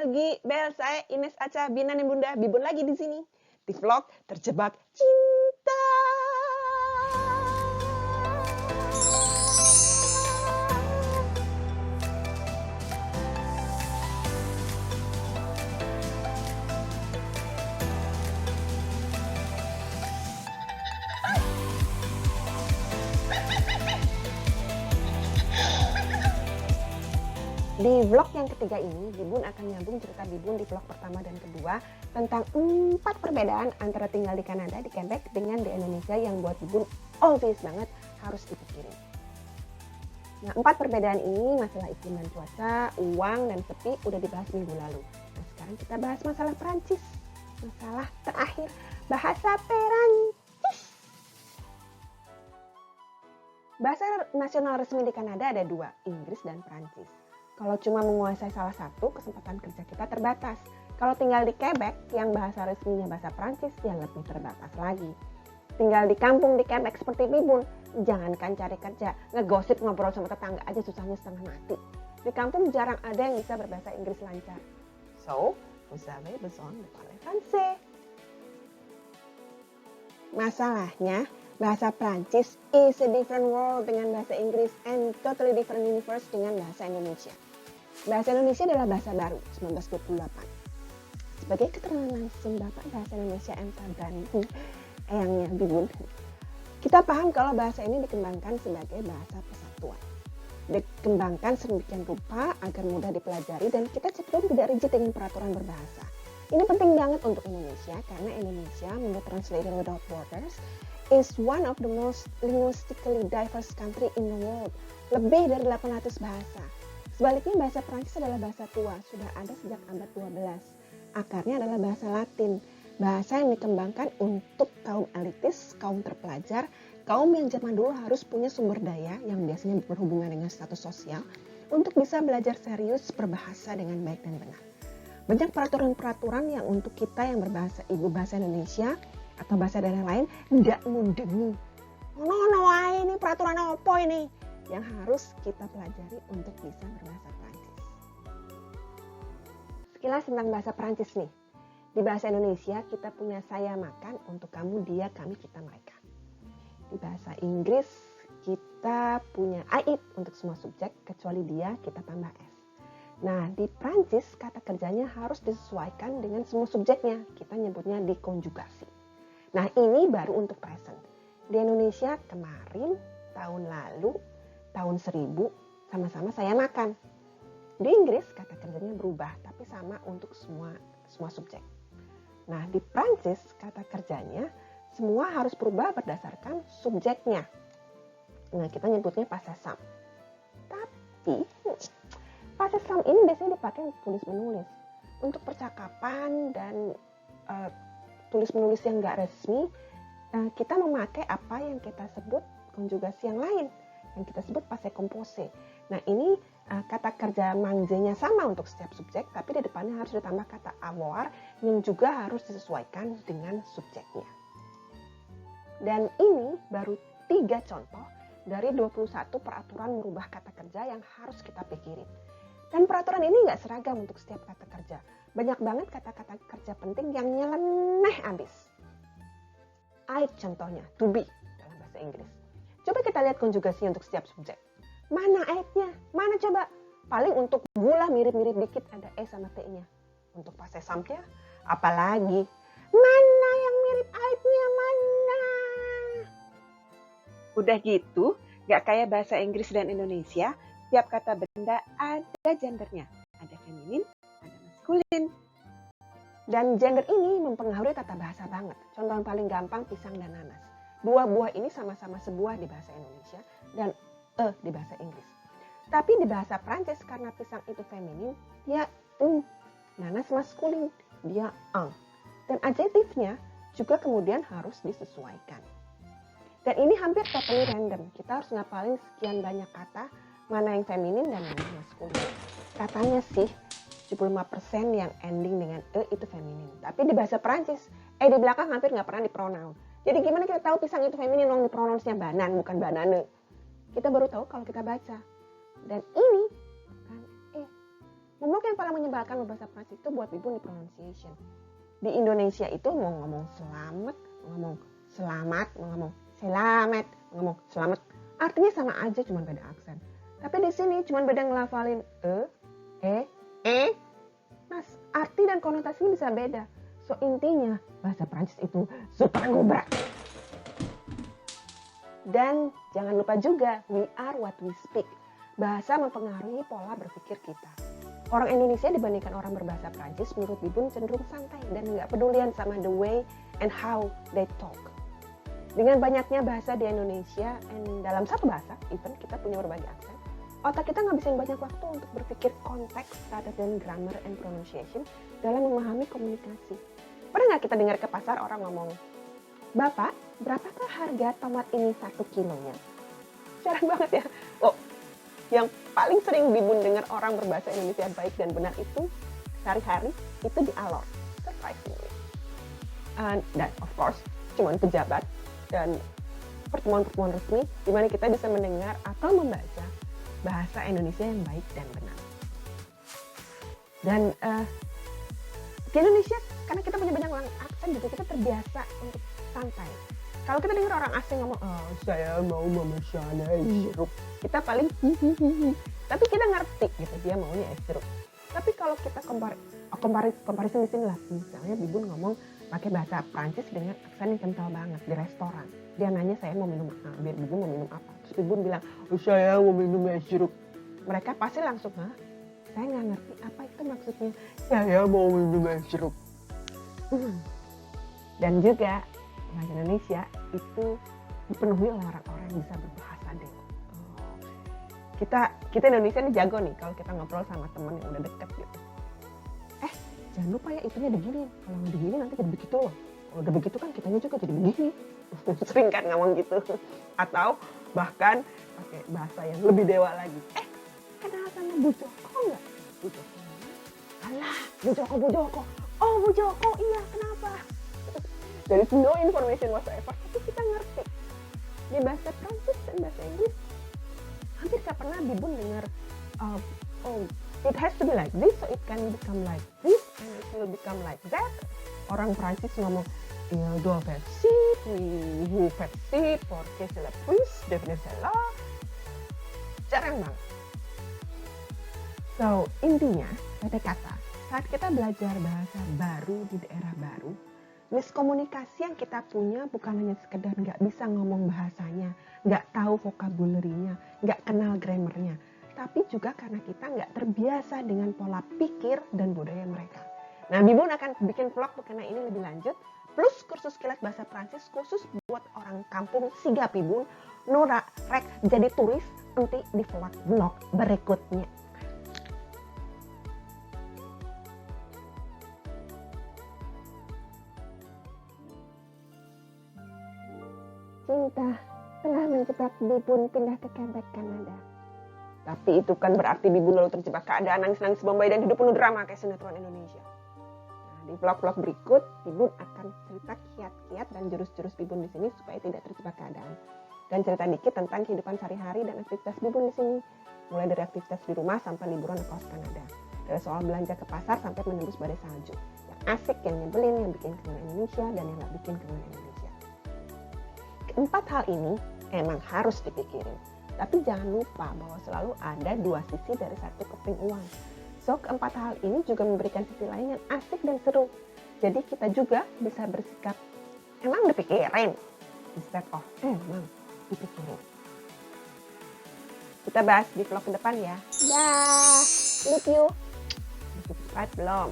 pagi, Bel, saya Ines Aca, Bina dan Bunda, Bibun lagi di sini. Di vlog Terjebak Cinta. Di vlog yang ketiga ini, Bibun akan nyambung cerita Bibun di vlog pertama dan kedua tentang 4 perbedaan antara tinggal di Kanada, di Quebec, dengan di Indonesia yang buat Bibun obvious banget harus dipikirin. Nah, 4 perbedaan ini masalah iklim dan cuaca, uang dan sepi udah dibahas minggu lalu. Nah, sekarang kita bahas masalah Perancis. Masalah terakhir, bahasa Perancis. Bahasa nasional resmi di Kanada ada 2, Inggris dan Perancis. Kalau cuma menguasai salah satu, kesempatan kerja kita terbatas. Kalau tinggal di Quebec, yang bahasa resminya bahasa Prancis, ya lebih terbatas lagi. Tinggal di kampung di Quebec seperti Bibun, jangankan cari kerja, ngegosip ngobrol sama tetangga aja susahnya setengah mati. Di kampung jarang ada yang bisa berbahasa Inggris lancar. So, vous avez besoin de parler français. Masalahnya, bahasa Prancis is a different world dengan bahasa Inggris and totally different universe dengan bahasa Indonesia. Bahasa Indonesia adalah bahasa baru, 1928. Sebagai keterangan langsung Bapak Bahasa Indonesia M. Tabrani, eyangnya Bibun, kita paham kalau bahasa ini dikembangkan sebagai bahasa persatuan. Dikembangkan sedemikian rupa agar mudah dipelajari dan kita cenderung tidak rigid dengan peraturan berbahasa. Ini penting banget untuk Indonesia karena Indonesia menurut Translator Without Borders is one of the most linguistically diverse country in the world. Lebih dari 800 bahasa. Sebaliknya bahasa Prancis adalah bahasa tua, sudah ada sejak abad 12. Akarnya adalah bahasa Latin, bahasa yang dikembangkan untuk kaum elitis, kaum terpelajar, kaum yang zaman dulu harus punya sumber daya yang biasanya berhubungan dengan status sosial untuk bisa belajar serius berbahasa dengan baik dan benar. Banyak peraturan-peraturan yang untuk kita yang berbahasa ibu bahasa Indonesia atau bahasa daerah lain tidak mundengi. No, ini peraturan apa ini? Yang harus kita pelajari untuk bisa berbahasa Prancis. Sekilas tentang bahasa Prancis nih. Di bahasa Indonesia kita punya saya makan, untuk kamu, dia, kami, kita, mereka. Di bahasa Inggris kita punya I eat untuk semua subjek kecuali dia, kita tambah S. Nah, di Prancis kata kerjanya harus disesuaikan dengan semua subjeknya. Kita nyebutnya dikonjugasi. Nah, ini baru untuk present. Di Indonesia kemarin, tahun lalu, tahun 1000, sama-sama saya makan. Di Inggris kata kerjanya berubah, tapi sama untuk semua subjek. Nah, di Prancis kata kerjanya semua harus berubah berdasarkan subjeknya. Nah, kita nyebutnya passé simple. Tapi passé simple ini biasanya dipakai untuk tulis-menulis. Untuk percakapan dan tulis-menulis yang nggak resmi, kita memakai apa yang kita sebut konjugasi yang lain, yang kita sebut passé composé. Nah, ini kata kerja mangzenya sama untuk setiap subjek, tapi di depannya harus ditambah kata avoir yang juga harus disesuaikan dengan subjeknya. Dan ini baru 3 contoh dari 21 peraturan merubah kata kerja yang harus kita pikirin. Dan peraturan ini nggak seragam untuk setiap kata kerja. Banyak banget kata-kata kerja penting yang nyeleneh abis. Contohnya, to be dalam bahasa Inggris. Coba kita lihat konjugasi untuk setiap subjek. Mana nya? Mana coba? Paling untuk gula mirip-mirip dikit ada E sama T-nya. Untuk passé simple-nya, apalagi? Mana yang mirip nya mana? Udah gitu, gak kayak bahasa Inggris dan Indonesia, tiap kata benda ada gendernya. Ada feminin, ada maskulin. Dan gender ini mempengaruhi tata bahasa banget. Contoh yang paling gampang, pisang dan nanas. Dua buah ini sama-sama sebuah di bahasa Indonesia dan di bahasa Inggris. Tapi di bahasa Prancis karena pisang itu feminin, dia nanas maskulin, dia Dan adjektifnya juga kemudian harus disesuaikan. Dan ini hampir totally random. Kita harus ngapalin sekian banyak kata, mana yang feminin dan mana yang maskulin. Katanya sih 75% yang ending dengan E itu feminin. Tapi di bahasa Prancis, di belakang hampir nggak pernah dipronoun. Jadi gimana kita tahu pisang itu feminin, di pronounsnya banan, bukan banane. Kita baru tahu kalau kita baca. Dan ini kan paling menyebalkan berbahasa Prancis itu buat Bibun di pronunciation. Di Indonesia itu mau ngomong selamat, mau ngomong selamat, mau ngomong selamat, mau ngomong selamat. Artinya sama aja, cuma beda aksen. Tapi di sini cuma beda ngelafalin Mas, arti dan konotasinya bisa beda. So intinya bahasa Prancis itu super ngobrak. Dan jangan lupa juga, we are what we speak. Bahasa mempengaruhi pola berpikir kita. Orang Indonesia dibandingkan orang berbahasa Prancis menurut Bibun cenderung santai dan nggak pedulian sama the way and how they talk. Dengan banyaknya bahasa di Indonesia, dan dalam satu bahasa, even kita punya berbagai aksen, otak kita ngabisin banyak waktu untuk berpikir konteks rather than grammar and pronunciation dalam memahami komunikasi. Pernah nggak kita dengar ke pasar orang ngomong, Bapak, berapakah harga tomat ini 1 kilonya? Jarang banget ya. Oh, yang paling sering Bibun dengar orang berbahasa Indonesia baik dan benar itu sehari-hari itu di Alor, surprisingly. Dan of course, cuman pejabat dan pertemuan-pertemuan resmi di mana kita bisa mendengar atau membaca bahasa Indonesia yang baik dan benar. Dan di Indonesia, karena kita punya banyak aksen, juga kita terbiasa untuk santai. Kalau kita dengar orang asing ngomong, saya mau memesan es jeruk, kita paling hihihi. Tapi kita ngerti gitu, dia maunya es jeruk. Tapi kalau kita comparison di sini lah, misalnya Bibun ngomong pakai bahasa Prancis dengan aksen yang kental banget di restoran. Dia nanya saya mau minum apa, biar Bibun mau minum apa. Terus Bibun bilang, saya mau minum es jeruk. Mereka pasti langsung, saya nggak ngerti apa itu maksudnya. Saya mau minum es jeruk. Dan juga bahasa Indonesia itu dipenuhi oleh orang-orang yang bisa berbahasa Deo. Kita Indonesia ini jago nih kalau kita ngobrol sama teman yang udah deket gitu. Jangan lupa ya itunya begini. Kalau begini nanti jadi begitu loh. Kalau udah begitu kan kitanya juga jadi begini. Sering kan ngomong gitu. Atau bahkan pakai bahasa yang lebih dewa lagi. Kenal sama Bu Joko nggak? Bu Joko. Alah, Bu Joko. Oh Bu Joko, iya kenapa? There is no information whatsoever, tapi kita ngerti. Di bahasa Prancis dan bahasa Inggris, hampir gak pernah Bibun dengar, it has to be like this, so it can become like this, and it will become like that. Orang Prancis ngomong, il doit faire ci, puis vous faites ci, porque c'est la plus, devenir cela. Jarang banget. So, intinya, pada kata, saat kita belajar bahasa baru di daerah baru, miskomunikasi yang kita punya bukan hanya sekedar nggak bisa ngomong bahasanya, nggak tahu vocabulary-nya, nggak kenal grammarnya, tapi juga karena kita nggak terbiasa dengan pola pikir dan budaya mereka. Nah, Bibun akan bikin vlog mengenai ini lebih lanjut, plus kursus kilat bahasa Prancis khusus buat orang kampung sigap Bibun, Nora, rek jadi turis nanti di vlog berikutnya. Cinta telah menjebak Bibun pindah ke Quebec, Kanada. Tapi itu kan berarti Bibun lalu terjebak keadaan nangis-nangis Bombay dan hidup penuh drama kayak sinetron Indonesia. Nah, di vlog-vlog berikut, Bibun akan cerita kiat-kiat dan jurus-jurus Bibun di sini supaya tidak terjebak keadaan. Dan cerita dikit tentang kehidupan sehari-hari dan aktivitas Bibun di sini. Mulai dari aktivitas di rumah sampai liburan ke kos Kanada. Dari soal belanja ke pasar sampai menembus badai salju. Yang asik, yang nyebelin, yang bikin kangen Indonesia, dan yang gak bikin kangen Indonesia. Keempat hal ini emang harus dipikirin. Tapi jangan lupa bahwa selalu ada dua sisi dari satu keping uang. So, keempat hal ini juga memberikan sisi lain yang asik dan seru. Jadi kita juga bisa bersikap, emang dipikirin? Instead of, emang dipikirin. Kita bahas di vlog ke depan ya. Dah, love you. Subscribe belum?